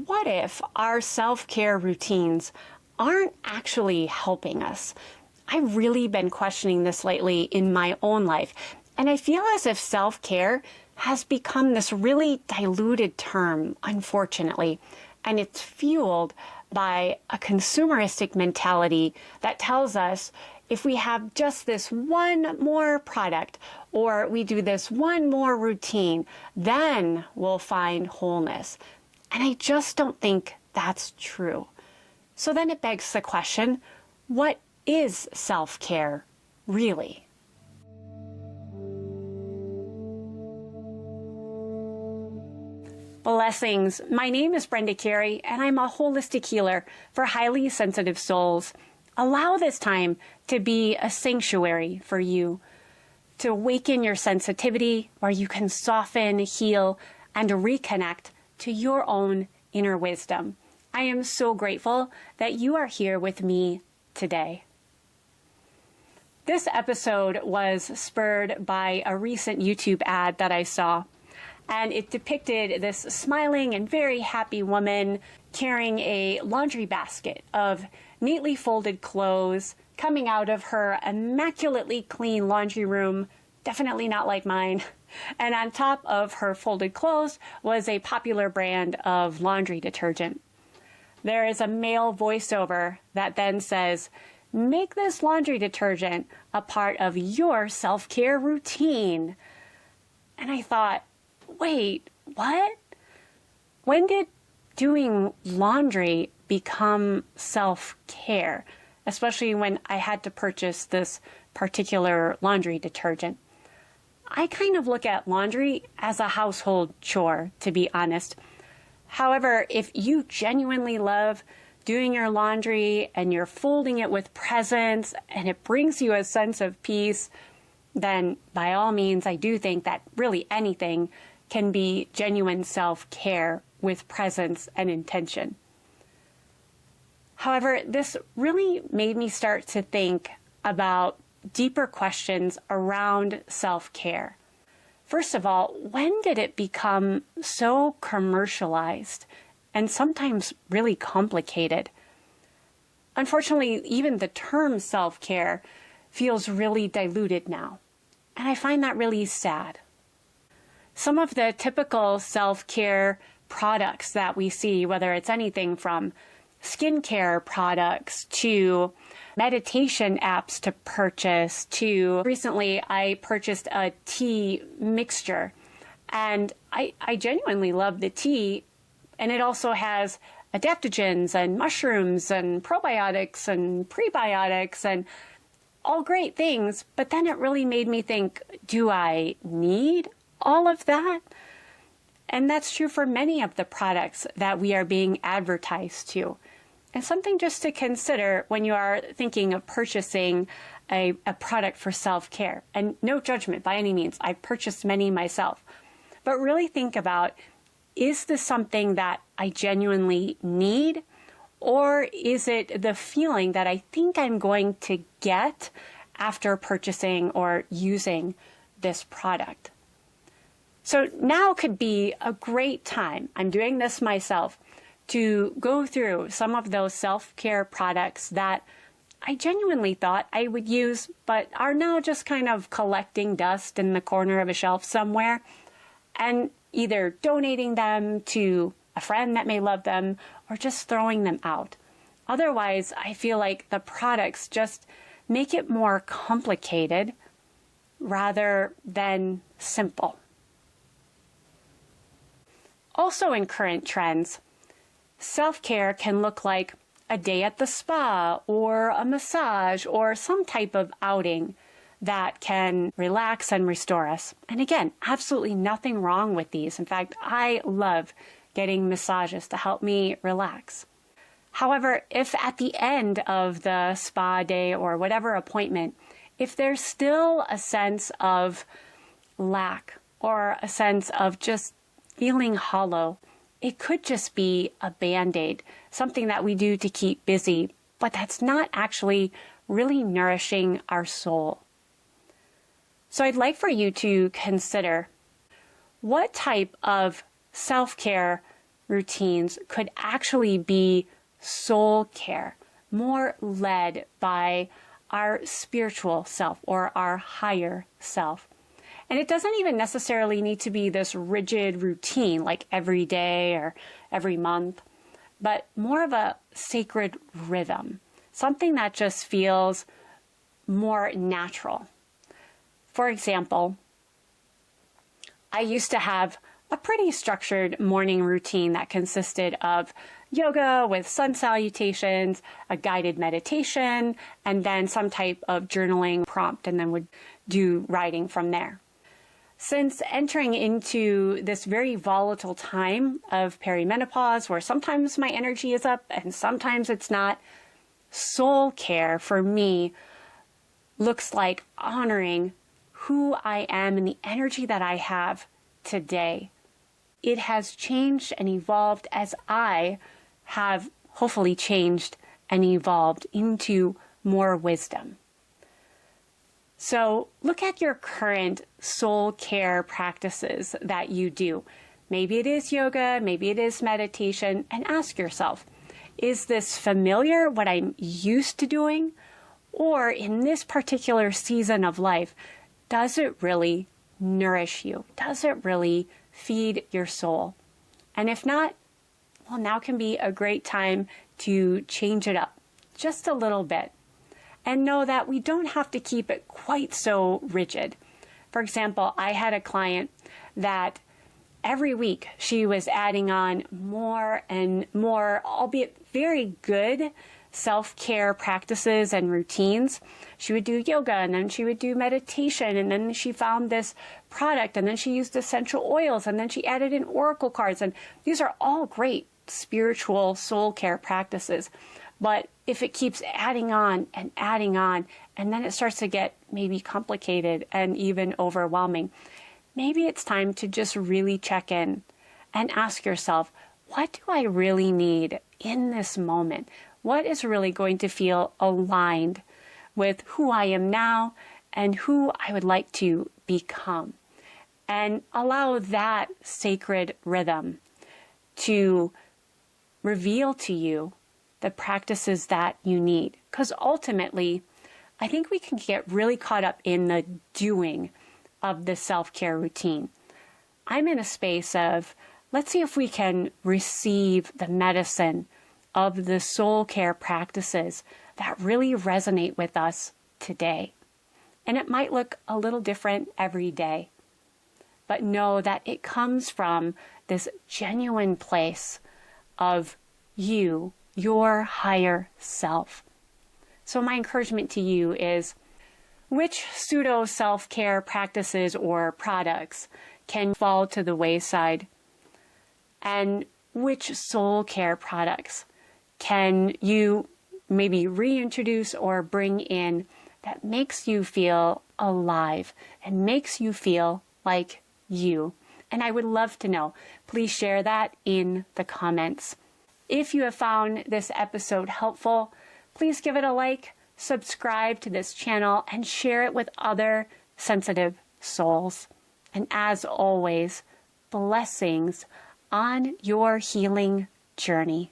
what if our self-care routines aren't actually helping us? I've really been questioning this lately in my own life, and I feel as if self-care has become this really diluted term, unfortunately, and it's fueled by a consumeristic mentality that tells us if we have just this one more product or we do this one more routine, then we'll find wholeness. And I just don't think that's true. So then it begs the question, what is self-care really? Blessings. My name is Brenda Carey, and I'm a holistic healer for highly sensitive souls. Allow this time to be a sanctuary for you, to awaken your sensitivity where you can soften, heal, and reconnect to your own inner wisdom. I am so grateful that you are here with me today. This episode was spurred by a recent YouTube ad that I saw, and it depicted this smiling and very happy woman carrying a laundry basket of neatly folded clothes coming out of her immaculately clean laundry room, definitely not like mine. And on top of her folded clothes was a popular brand of laundry detergent. There is a male voiceover that then says, "Make this laundry detergent a part of your self-care routine." And I thought, wait, what? When did doing laundry become self-care? Especially when I had to purchase this particular laundry detergent. I kind of look at laundry as a household chore, to be honest. However, if you genuinely love doing your laundry and you're folding it with presence and it brings you a sense of peace, then by all means, I do think that really anything can be genuine self-care with presence and intention. However, this really made me start to think about deeper questions around self-care. First of all, when did it become so commercialized and sometimes really complicated? Unfortunately, even the term self-care feels really diluted now, and I find that really sad. Some of the typical self-care products that we see, whether it's anything from skincare products to meditation apps to purchase to recently I purchased a tea mixture, and I genuinely love the tea, and it also has adaptogens and mushrooms and probiotics and prebiotics and all great things, but then it really made me think, do I need all of that? And that's true for many of the products that we are being advertised to. And something just to consider when you are thinking of purchasing a product for self-care. And no judgment by any means. I've purchased many myself. But really think about, is this something that I genuinely need? Or is it the feeling that I think I'm going to get after purchasing or using this product? So now could be a great time, I'm doing this myself, to go through some of those self-care products that I genuinely thought I would use, but are now just kind of collecting dust in the corner of a shelf somewhere, and either donating them to a friend that may love them or just throwing them out. Otherwise, I feel like the products just make it more complicated rather than simple. Also in current trends, self-care can look like a day at the spa or a massage or some type of outing that can relax and restore us. And again, absolutely nothing wrong with these. In fact, I love getting massages to help me relax. However, if at the end of the spa day or whatever appointment, if there's still a sense of lack or a sense of just feeling hollow, it could just be a Band-Aid, something that we do to keep busy, but that's not actually really nourishing our soul. So I'd like for you to consider, what type of self-care routines could actually be soul care, more led by our spiritual self or our higher self. And it doesn't even necessarily need to be this rigid routine like every day or every month, but more of a sacred rhythm, something that just feels more natural. For example, I used to have a pretty structured morning routine that consisted of yoga with sun salutations, a guided meditation, and then some type of journaling prompt, and then would do writing from there. Since entering into this very volatile time of perimenopause, where sometimes my energy is up and sometimes it's not, soul care for me looks like honoring who I am and the energy that I have today. It has changed and evolved as I have hopefully changed and evolved into more wisdom. So look at your current soul care practices that you do. Maybe it is yoga, maybe it is meditation, and ask yourself, is this familiar, what I'm used to doing? Or in this particular season of life, does it really nourish you? Does it really feed your soul? And if not, well, now can be a great time to change it up just a little bit. And know that we don't have to keep it quite so rigid. For example, I had a client that every week she was adding on more and more, albeit very good, self-care practices and routines. She would do yoga, and then she would do meditation, and then she found this product, and then she used essential oils, and then she added in oracle cards. And these are all great spiritual soul care practices. But if it keeps adding on, and then it starts to get maybe complicated and even overwhelming, maybe it's time to just really check in and ask yourself, what do I really need in this moment? What is really going to feel aligned with who I am now and who I would like to become? And allow that sacred rhythm to reveal to you the practices that you need. Because ultimately, I think we can get really caught up in the doing of the self-care routine. I'm in a space of, let's see if we can receive the medicine of the soul care practices that really resonate with us today. And it might look a little different every day, but know that it comes from this genuine place of you, your higher self. So my encouragement to you is, which pseudo self-care practices or products can fall to the wayside? And which soul care products can you maybe reintroduce or bring in that makes you feel alive and makes you feel like you? And I would love to know. Please share that in the comments. If you have found this episode helpful, please give it a like, subscribe to this channel, and share it with other sensitive souls. And as always, blessings on your healing journey.